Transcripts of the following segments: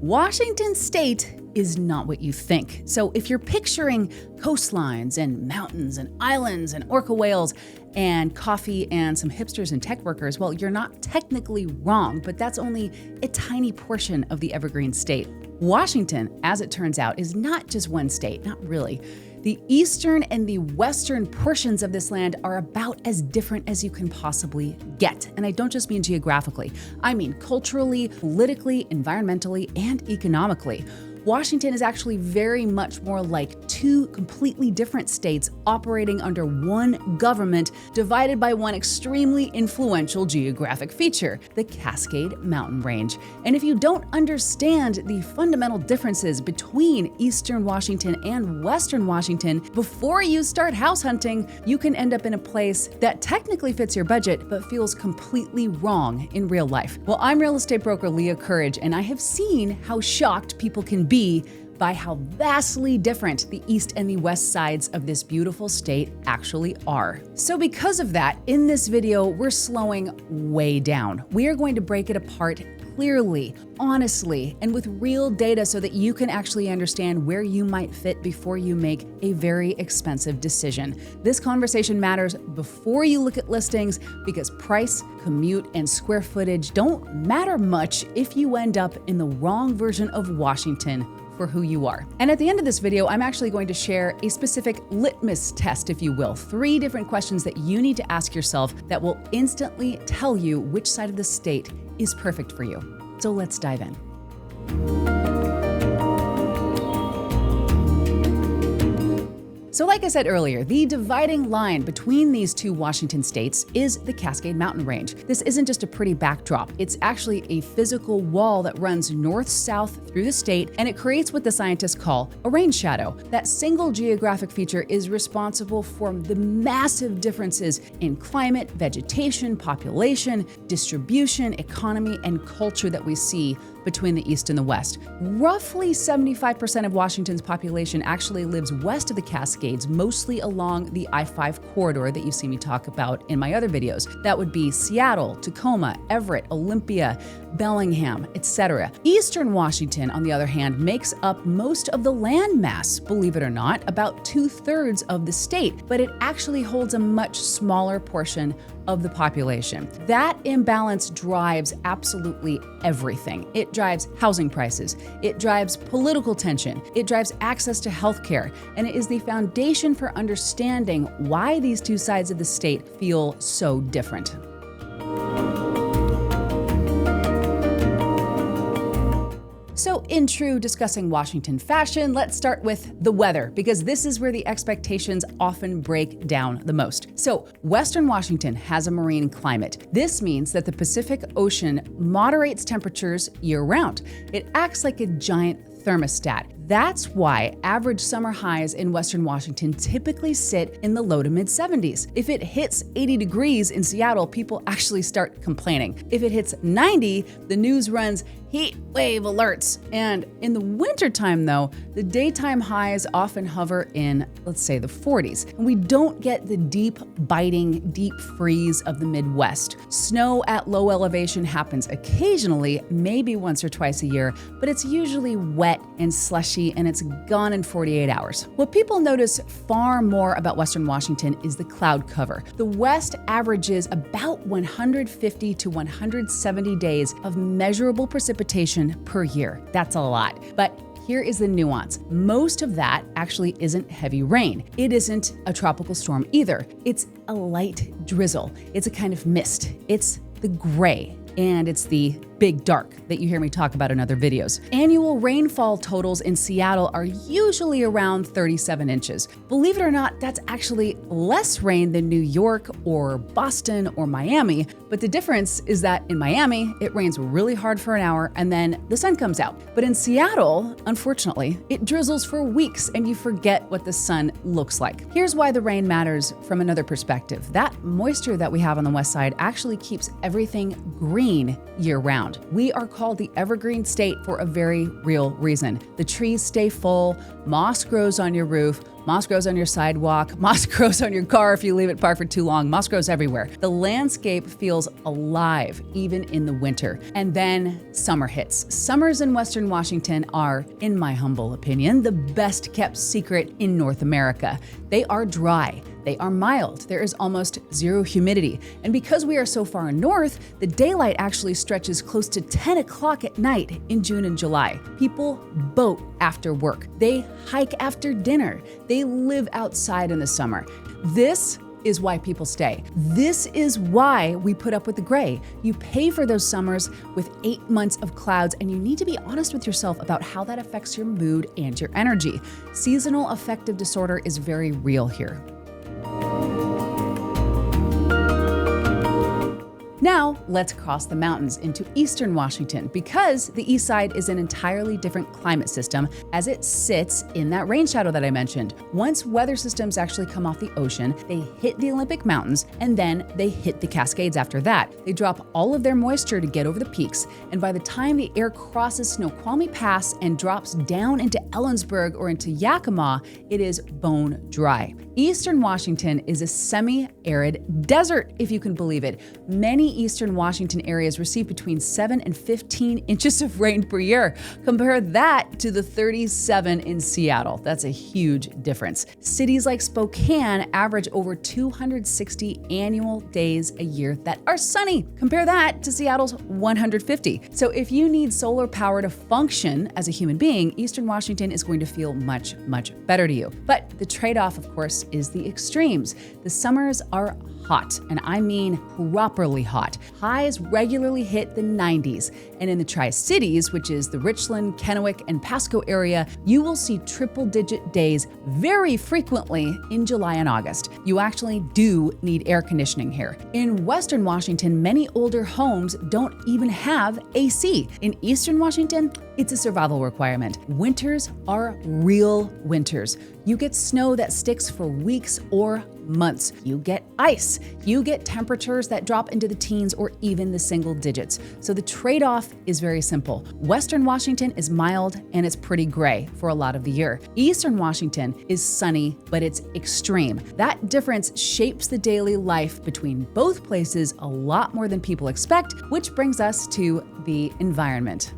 Washington State is not what you think. So if you're picturing coastlines and mountains and islands and orca whales and coffee and some hipsters and tech workers, well, you're not technically wrong, but that's only a tiny portion of the evergreen state. Washington, as it turns out, is not just one state, not really. The eastern and the western portions of this land are about as different as you can possibly get. And I don't just mean geographically. I mean culturally, politically, environmentally, and economically. Washington is actually very much more like two completely different states operating under one government, divided by one extremely influential geographic feature, the Cascade Mountain Range. And if you don't understand the fundamental differences between Eastern Washington and Western Washington before you start house hunting, you can end up in a place that technically fits your budget, but feels completely wrong in real life. Well, I'm real estate broker Leah Courage, and I have seen how shocked people can be by how vastly different the east and the west sides of this beautiful state actually are. So because of that, in this video, we're slowing way down. We are going to break it apart clearly, honestly, and with real data so that you can actually understand where you might fit before you make a very expensive decision. This conversation matters before you look at listings because price, commute, and square footage don't matter much if you end up in the wrong version of Washington for who you are. And at the end of this video, I'm actually going to share a specific litmus test, if you will, 3 different questions that you need to ask yourself that will instantly tell you which side of the state is perfect for you. So let's dive in. So like I said earlier, the dividing line between these two Washington states is the Cascade Mountain Range. This isn't just a pretty backdrop. It's actually a physical wall that runs north-south through the state, and it creates what the scientists call a rain shadow. That single geographic feature is responsible for the massive differences in climate, vegetation, population, distribution, economy, and culture that we see between the East and the West. Roughly 75% of Washington's population actually lives west of the Cascades, mostly along the I-5 corridor that you see me talk about in my other videos. That would be Seattle, Tacoma, Everett, Olympia, Bellingham, etc. Eastern Washington, on the other hand, makes up most of the land mass, believe it or not, about 2/3 of the state, but it actually holds a much smaller portion of the population. That imbalance drives absolutely everything. It drives housing prices, it drives political tension, it drives access to healthcare, and it is the foundation for understanding why these two sides of the state feel so different. So in true discussing Washington fashion, let's start with the weather, because this is where the expectations often break down the most. So Western Washington has a marine climate. This means that the Pacific Ocean moderates temperatures year-round. It acts like a giant thermostat. That's why average summer highs in Western Washington typically sit in the low to mid 70s. If it hits 80 degrees in Seattle, people actually start complaining. If it hits 90, the news runs heat wave alerts. And in the wintertime though, the daytime highs often hover in, let's say, the 40s. And we don't get the deep biting, deep freeze of the Midwest. Snow at low elevation happens occasionally, maybe once or twice a year, but it's usually wet and slushy, and it's gone in 48 hours. What people notice far more about Western Washington is the cloud cover. The West averages about 150 to 170 days of measurable precipitation per year. That's a lot. But here is the nuance. Most of that actually isn't heavy rain. It isn't a tropical storm either. It's a light drizzle. It's a kind of mist. It's the gray. And it's the big dark that you hear me talk about in other videos. Annual rainfall totals in Seattle are usually around 37 inches. Believe it or not, that's actually less rain than New York or Boston or Miami, but the difference is that in Miami, it rains really hard for an hour and then the sun comes out. But in Seattle, unfortunately, it drizzles for weeks and you forget what the sun looks like. Here's why the rain matters from another perspective. That moisture that we have on the west side actually keeps everything green year-round. We are called the evergreen state for a very real reason. The trees stay full, moss grows on your roof, Moss grows on your sidewalk, moss grows on your car if you leave it parked for too long, moss grows everywhere. The landscape feels alive, even in the winter. And then summer hits. Summers in Western Washington are, in my humble opinion, the best kept secret in North America. They are dry. They are mild. There is almost zero humidity. And because we are so far north, the daylight actually stretches close to 10 o'clock at night in June and July. People boat after work. They hike after dinner. They live outside in the summer. This is why people stay. This is why we put up with the gray. You pay for those summers with 8 months of clouds, and you need to be honest with yourself about how that affects your mood and your energy. Seasonal affective disorder is very real here. Now, let's cross the mountains into eastern Washington because the east side is an entirely different climate system as it sits in that rain shadow that I mentioned. Once weather systems actually come off the ocean, they hit the Olympic Mountains and then they hit the Cascades after that. They drop all of their moisture to get over the peaks, and by the time the air crosses Snoqualmie Pass and drops down into Ellensburg or into Yakima, it is bone dry. Eastern Washington is a semi-arid desert, if you can believe it. Many eastern Washington areas receive between 7 and 15 inches of rain per year. Compare that to the 37 in Seattle. That's a huge difference. Cities like Spokane average over 260 annual days a year that are sunny. Compare that to Seattle's 150. So if you need solar power to function as a human being, Eastern Washington is going to feel much, much better to you. But the trade-off, of course, is the extremes. The summers are hot, and I mean properly hot. Highs regularly hit the 90s, and in the Tri-Cities, which is the Richland, Kennewick, and Pasco area, you will see triple-digit days very frequently in July and August. You actually do need air conditioning here. In Western Washington, many older homes don't even have AC. In Eastern Washington, it's a survival requirement. Winters are real winters. You get snow that sticks for weeks or months. You get ice. You get temperatures that drop into the teens or even the single digits. So the trade-off is very simple. Western Washington is mild and it's pretty gray for a lot of the year. Eastern Washington is sunny, but it's extreme. That difference shapes the daily life between both places a lot more than people expect, which brings us to the environment.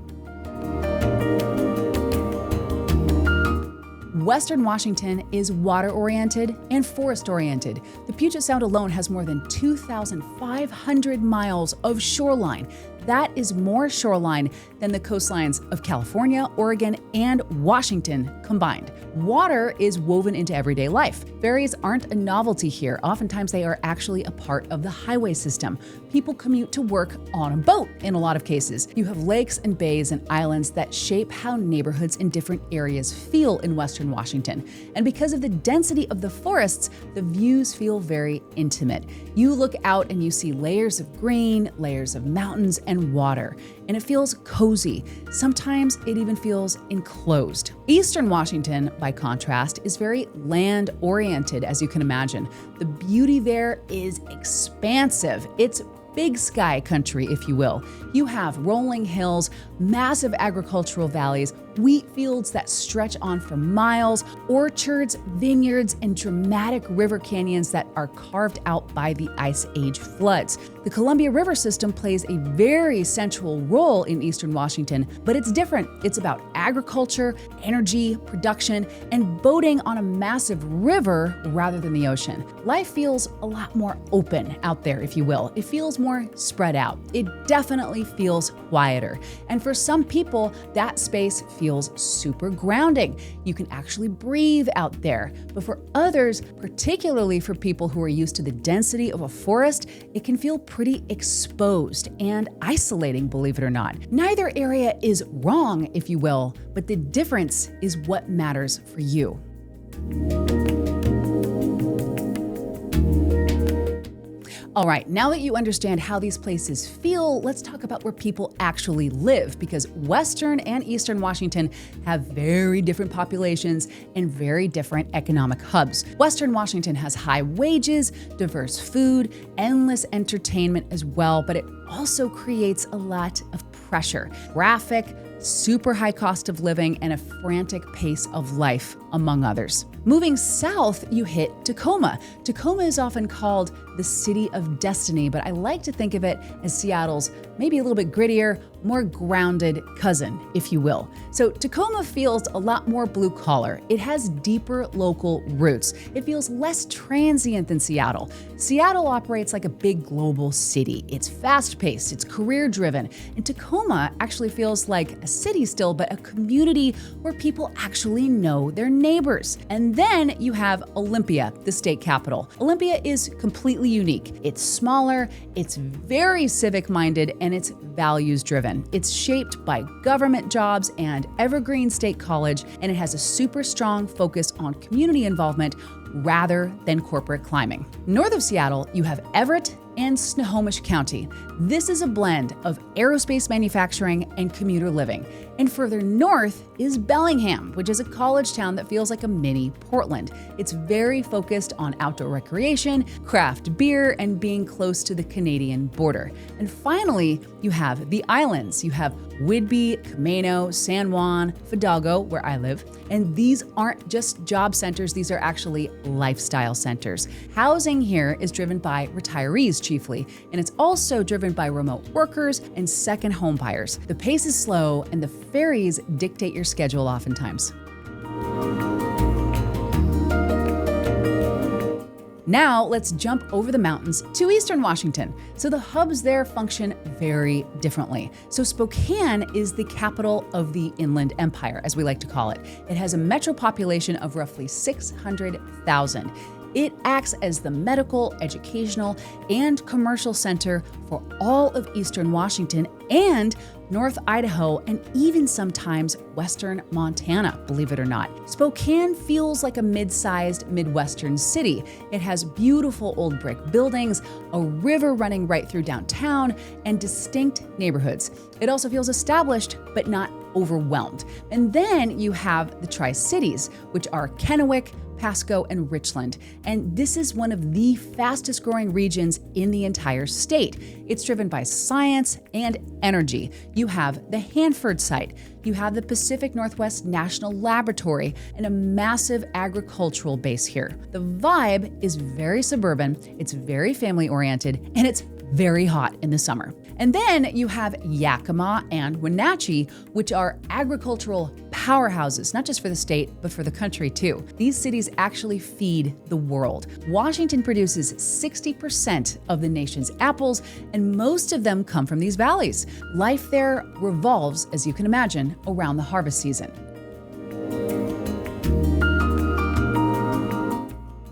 Western Washington is water-oriented and forest-oriented. The Puget Sound alone has more than 2,500 miles of shoreline. That is more shoreline than the coastlines of California, Oregon, and Washington combined. Water is woven into everyday life. Ferries aren't a novelty here. Oftentimes they are actually a part of the highway system. People commute to work on a boat in a lot of cases. You have lakes and bays and islands that shape how neighborhoods in different areas feel in Western Washington. And because of the density of the forests, the views feel very intimate. You look out and you see layers of green, layers of mountains, and water, and it feels cozy. Sometimes it even feels enclosed. Eastern Washington, by contrast, is very land-oriented, as you can imagine. The beauty there is expansive. It's big sky country, if you will. You have rolling hills, massive agricultural valleys, wheat fields that stretch on for miles, orchards, vineyards, and dramatic river canyons that are carved out by the Ice Age floods. The Columbia River system plays a very central role in Eastern Washington, but it's different. It's about agriculture, energy, production, and boating on a massive river rather than the ocean. Life feels a lot more open out there, if you will. It feels more spread out. It definitely feels quieter. And for some people, that space feels super grounding. You can actually breathe out there. But for others, particularly for people who are used to the density of a forest, it can feel pretty exposed and isolating, believe it or not. Neither area is wrong, if you will, but the difference is what matters for you. All right, now that you understand how these places feel, let's talk about where people actually live, because Western and Eastern Washington have very different populations and very different economic hubs. Western Washington has high wages, diverse food, endless entertainment as well, but it also creates a lot of pressure. Traffic, super high cost of living, and a frantic pace of life, among others. Moving south, you hit Tacoma. Tacoma is often called the city of destiny, but I like to think of it as Seattle's maybe a little bit grittier, more grounded cousin, if you will. So Tacoma feels a lot more blue collar. It has deeper local roots. It feels less transient than Seattle. Seattle operates like a big global city. It's fast-paced, it's career-driven, and Tacoma actually feels like a city still, but a community where people actually know their neighbors. And then you have Olympia, the state capital. Olympia is completely unique. It's smaller, it's very civic-minded, and it's values-driven. It's shaped by government jobs and Evergreen State College, and it has a super strong focus on community involvement rather than corporate climbing. North of Seattle, you have Everett and Snohomish County. This is a blend of aerospace manufacturing and commuter living. And further north is Bellingham, which is a college town that feels like a mini Portland. It's very focused on outdoor recreation, craft beer, and being close to the Canadian border. And finally, you have the islands. You have Whidbey, Camano, San Juan, Fidalgo, where I live. And these aren't just job centers, these are actually lifestyle centers. Housing here is driven by retirees chiefly, and it's also driven by remote workers and second home buyers. The pace is slow, and the ferries dictate your schedule oftentimes. Now let's jump over the mountains to Eastern Washington. So the hubs there function very differently. So Spokane is the capital of the Inland Empire, as we like to call it. It has a metro population of roughly 600,000. It acts as the medical, educational, and commercial center for all of Eastern Washington and North Idaho, and even sometimes Western Montana, believe it or not. Spokane feels like a mid-sized Midwestern city. It has beautiful old brick buildings, a river running right through downtown, and distinct neighborhoods. It also feels established, but not overwhelmed. And then you have the Tri-Cities, which are Kennewick, Pasco, and Richland. And this is one of the fastest growing regions in the entire state. It's driven by science and energy. You have the Hanford site, you have the Pacific Northwest National Laboratory, and a massive agricultural base here. The vibe is very suburban, it's very family oriented, and it's very hot in the summer. And then you have Yakima and Wenatchee, which are agricultural powerhouses, not just for the state, but for the country too. These cities actually feed the world. Washington produces 60% of the nation's apples, and most of them come from these valleys. Life there revolves, as you can imagine, around the harvest season.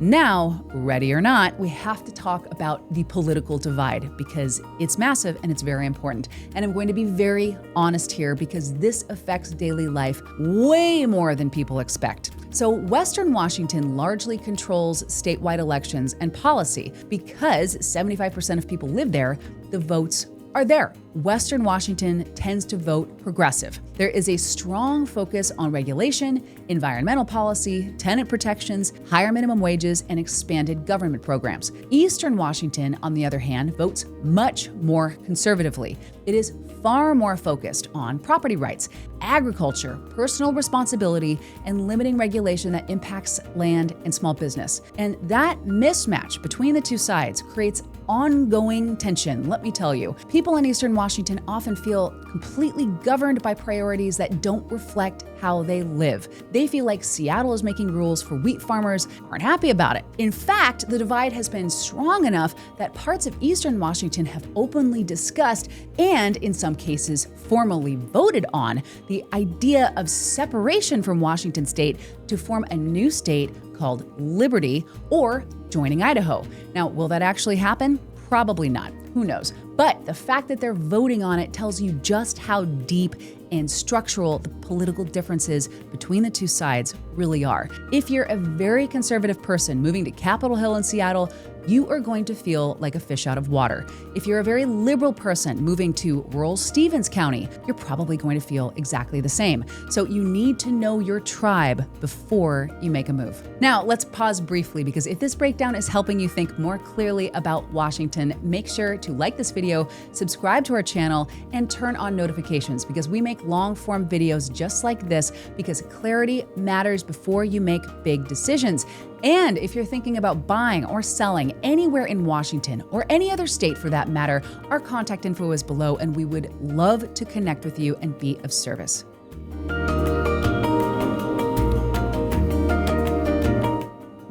Now, ready or not, we have to talk about the political divide because it's massive and it's very important. And I'm going to be very honest here because this affects daily life way more than people expect. So Western Washington largely controls statewide elections and policy. Because 75% of people live there, the votes are there. Western Washington tends to vote progressive. There is a strong focus on regulation, environmental policy, tenant protections, higher minimum wages, and expanded government programs. Eastern Washington, on the other hand, votes much more conservatively. It is far more focused on property rights, agriculture, personal responsibility, and limiting regulation that impacts land and small business. And that mismatch between the two sides creates ongoing tension, let me tell you. People in Eastern Washington often feel completely governed by priorities that don't reflect how they live. They feel like Seattle is making rules for wheat farmers, aren't happy about it. In fact, the divide has been strong enough that parts of Eastern Washington have openly discussed, and in some cases formally voted on, the idea of separation from Washington state to form a new state called Liberty or joining Idaho. Now, will that actually happen? Probably not. Who knows? But the fact that they're voting on it tells you just how deep and structural the political differences between the two sides really are. If you're a very conservative person moving to Capitol Hill in Seattle, you are going to feel like a fish out of water. If you're a very liberal person moving to rural Stevens County, you're probably going to feel exactly the same. So you need to know your tribe before you make a move. Now, let's pause briefly because if this breakdown is helping you think more clearly about Washington, make sure to to like this video, subscribe to our channel, and turn on notifications because we make long-form videos just like this because clarity matters before you make big decisions. And if you're thinking about buying or selling anywhere in Washington or any other state for that matter, our contact info is below and we would love to connect with you and be of service.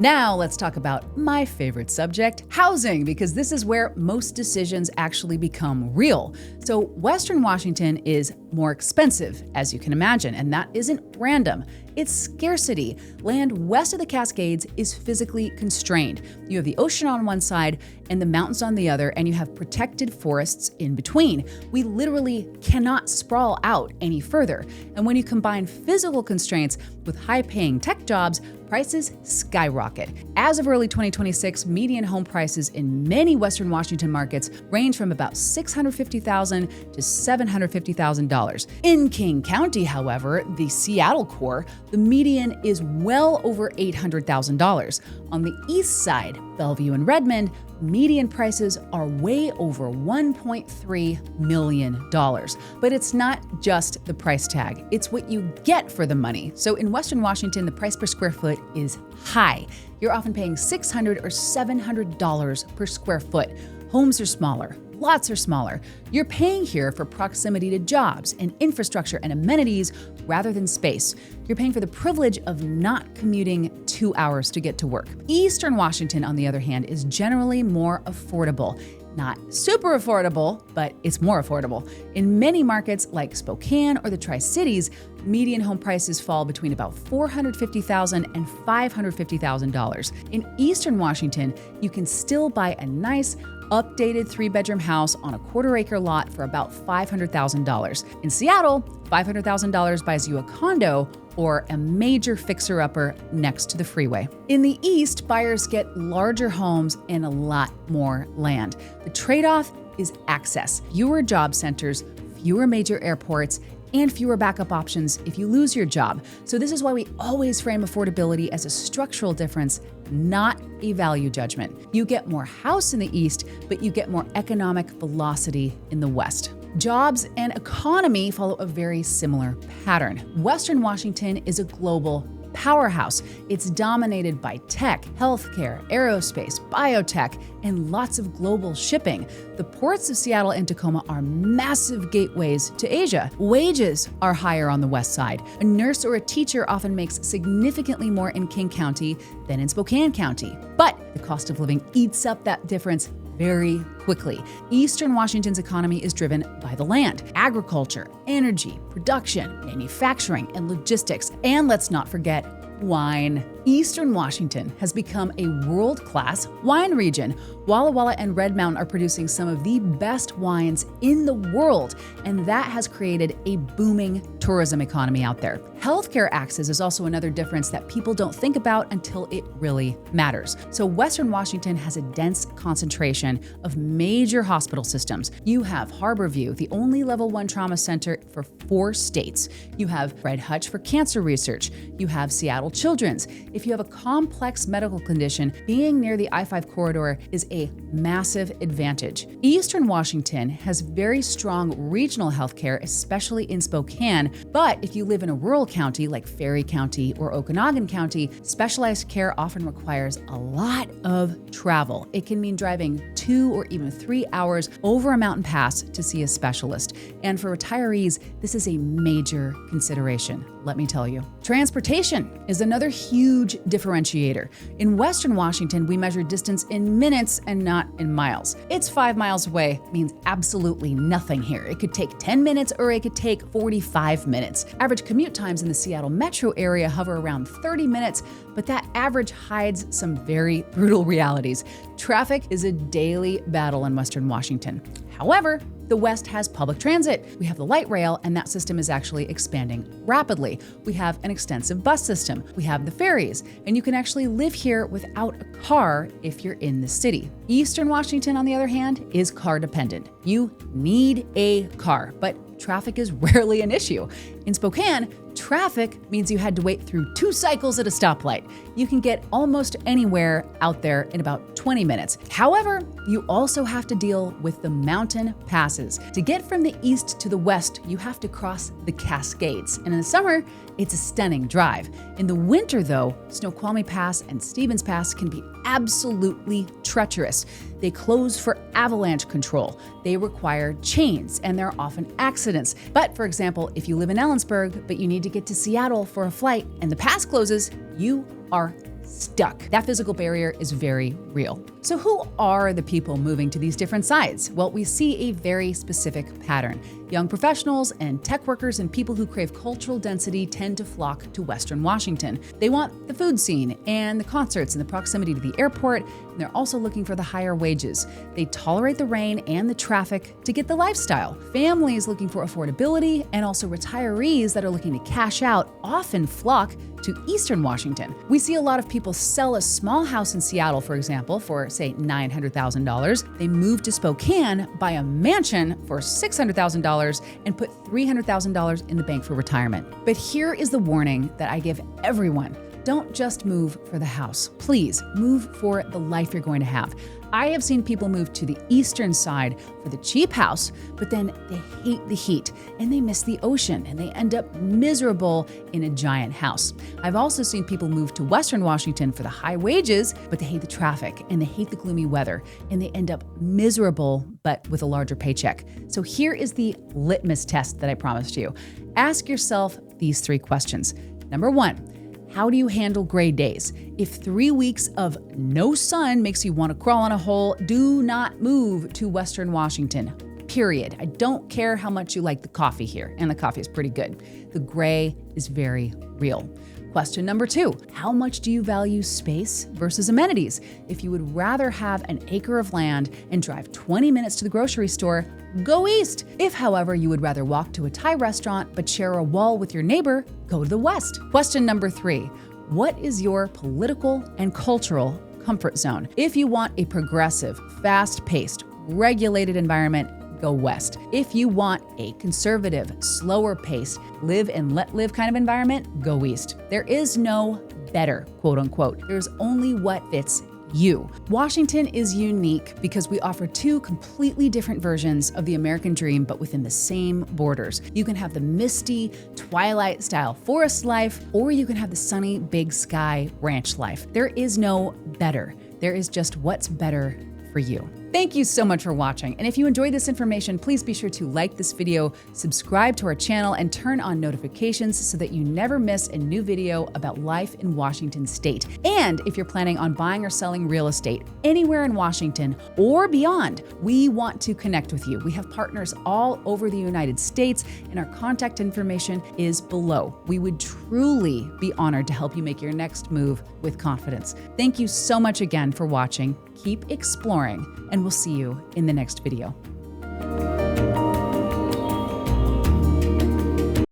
Now let's talk about my favorite subject, housing, because this is where most decisions actually become real. So Western Washington is more expensive, as you can imagine, and that isn't random. It's scarcity. Land west of the Cascades is physically constrained. You have the ocean on one side and the mountains on the other, and you have protected forests in between. We literally cannot sprawl out any further. And when you combine physical constraints with high-paying tech jobs, prices skyrocket. As of early 2026, median home prices in many Western Washington markets range from about $650,000 to $750,000. In King County, however, the Seattle core, the median is well over $800,000. On the east side, Bellevue and Redmond, median prices are way over $1.3 million. But it's not just the price tag, it's what you get for the money. So in Western Washington, the price per square foot is high. You're often paying $600 or $700 per square foot. Homes are smaller. Lots are smaller. You're paying here for proximity to jobs and infrastructure and amenities rather than space. You're paying for the privilege of not commuting 2 hours to get to work. Eastern Washington, on the other hand, is generally more affordable. Not super affordable, but it's more affordable. In many markets like Spokane or the Tri-Cities, median home prices fall between about $450,000 and $550,000. In Eastern Washington, you can still buy a nice, updated 3-bedroom house on a quarter-acre lot for about $500,000. In Seattle, $500,000 buys you a condo or a major fixer-upper next to the freeway. In the East, buyers get larger homes and a lot more land. The trade-off is access. Fewer job centers, fewer major airports, and fewer backup options if you lose your job. So this is why we always frame affordability as a structural difference, not a value judgment. You get more house in the East, but you get more economic velocity in the West. Jobs and economy follow a very similar pattern. Western Washington is a global powerhouse. It's dominated by tech, healthcare, aerospace, biotech, and lots of global shipping. The ports of Seattle and Tacoma are massive gateways to Asia. Wages are higher on the west side. A nurse or a teacher often makes significantly more in King County than in Spokane County. But the cost of living eats up that difference very quickly. Eastern Washington's economy is driven by the land, agriculture, energy, production, manufacturing, and logistics. And let's not forget wine. Eastern Washington has become a world-class wine region. Walla Walla and Red Mountain are producing some of the best wines in the world, and that has created a booming tourism economy out there. Healthcare access is also another difference that people don't think about until it really matters. So Western Washington has a dense concentration of major hospital systems. You have Harborview, the only level 1 trauma center for 4 states. You have Fred Hutch for cancer research. You have Seattle Children's. If you have a complex medical condition, being near the I-5 corridor is a massive advantage. Eastern Washington has very strong regional healthcare, especially in Spokane, but if you live in a rural county like Ferry County or Okanagan County, specialized care often requires a lot of travel. It can mean driving 2 or even 3 hours over a mountain pass to see a specialist. And for retirees, this is a major consideration, let me tell you. Transportation is another huge differentiator. In Western Washington, we measure distance in minutes and not in miles. It's 5 miles away means absolutely nothing here. It could take 10 minutes or it could take 45 minutes. Average commute times in the Seattle metro area hover around 30 minutes, but that average hides some very brutal realities. Traffic is a daily battle in Western Washington. However, the West has public transit. We have the light rail, and that system is actually expanding rapidly. We have an extensive bus system. We have the ferries, and you can actually live here without a car if you're in the city. Eastern Washington, on the other hand, is car dependent. You need a car, but traffic is rarely an issue. In Spokane, Traffic means you had to wait through 2 cycles at a stoplight. You can get almost anywhere out there in about 20 minutes. However, you also have to deal with the mountain passes. To get from the east to the west, you have to cross the Cascades. And in the summer, it's a stunning drive. In the winter, though, Snoqualmie Pass and Stevens Pass can be absolutely treacherous. They close for avalanche control. They require chains, and there are often accidents. But for example, if you live in Ellensburg, but you need to get to Seattle for a flight and the pass closes, you are stuck. That physical barrier is very real. So who are the people moving to these different sides? Well, we see a very specific pattern. Young professionals and tech workers and people who crave cultural density tend to flock to Western Washington. They want the food scene and the concerts and the proximity to the airport, and they're also looking for the higher wages. They tolerate the rain and the traffic to get the lifestyle. Families looking for affordability and also retirees that are looking to cash out often flock to Eastern Washington. We see a lot of people sell a small house in Seattle, for example, for say $900,000. They move to Spokane, buy a mansion for $600,000 and put $300,000 in the bank for retirement. But here is the warning that I give everyone. Don't just move for the house. Please move for the life you're going to have. I have seen people move to the eastern side for the cheap house, but then they hate the heat and they miss the ocean and they end up miserable in a giant house. I've also seen people move to Western Washington for the high wages, but they hate the traffic and they hate the gloomy weather and they end up miserable, but with a larger paycheck. So here is the litmus test that I promised you. Ask yourself these 3 questions. Number 1, how do you handle gray days? If 3 weeks of no sun makes you want to crawl in a hole, do not move to Western Washington, period. I don't care how much you like the coffee here, and the coffee is pretty good. The gray is very real. Question number 2, how much do you value space versus amenities? If you would rather have an acre of land and drive 20 minutes to the grocery store, go east. If, however, you would rather walk to a Thai restaurant but share a wall with your neighbor, go to the west. Question number 3, what is your political and cultural comfort zone? If you want a progressive, fast-paced, regulated environment, go west. If you want a conservative, slower paced, live and let live kind of environment, go east. There is no better, quote unquote. There's only what fits you. Washington is unique because we offer 2 completely different versions of the American dream, but within the same borders. You can have the misty, twilight style forest life, or you can have the sunny, big sky ranch life. There is no better. There is just what's better for you. Thank you so much for watching. And if you enjoyed this information, please be sure to like this video, subscribe to our channel, and turn on notifications so that you never miss a new video about life in Washington State. And if you're planning on buying or selling real estate anywhere in Washington or beyond, we want to connect with you. We have partners all over the United States, and our contact information is below. We would truly be honored to help you make your next move with confidence. Thank you so much again for watching. Keep exploring, and we'll see you in the next video.